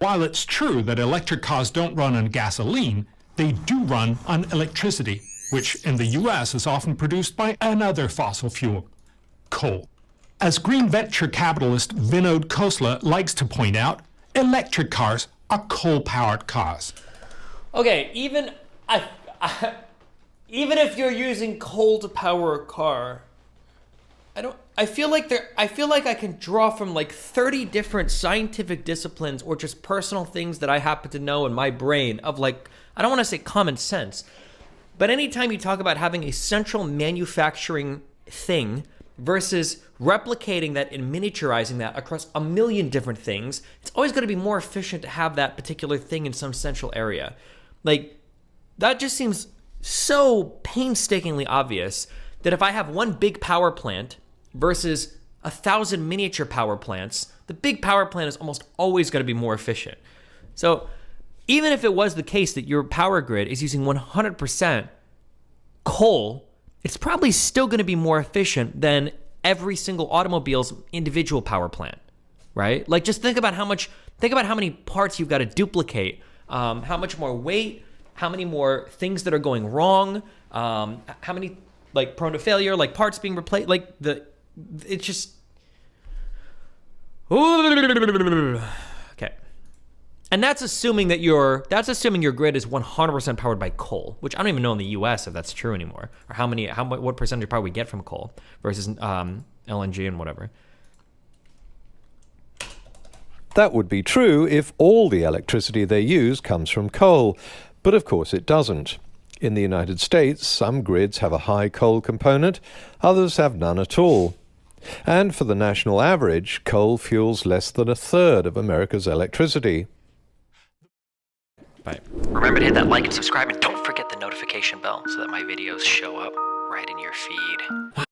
While it's true that electric cars don't run on gasoline, they do run on electricity, which in the US is often produced by another fossil fuel, coal. As green venture capitalist Vinod Khosla likes to point out, electric cars are coal-powered cars. Okay, even if you're using coal to power a car, I feel like I can draw from like 30 different scientific disciplines or just personal things that I happen to know in my brain of like, I don't want to say common sense, but anytime you talk about having a central manufacturing thing versus replicating that and miniaturizing that across a million different things, it's always going to be more efficient to have that particular thing in some central area. Like, that just seems so painstakingly obvious that if I have one big power plant versus 1,000 miniature power plants, the big power plant is almost always going to be more efficient. So even if it was the case that your power grid is using 100% coal, it's probably still going to be more efficient than every single automobile's individual power plant, right? Like, just think about how many parts you've got to duplicate, how much more weight, how many more things that are going wrong, how many like prone to failure, like parts being replaced, like it's just okay. And that's assuming your grid is 100% powered by coal, which I don't even know in the US if that's true anymore, or what percentage of power we get from coal versus LNG and whatever. That would be true if all the electricity they use comes from coal, but of course it doesn't. In the United States, some grids have a high coal component, others have none at all. And for the national average, coal fuels less than a third of America's electricity. Bye. Remember to hit that like and subscribe, and don't forget the notification bell so that my videos show up right in your feed.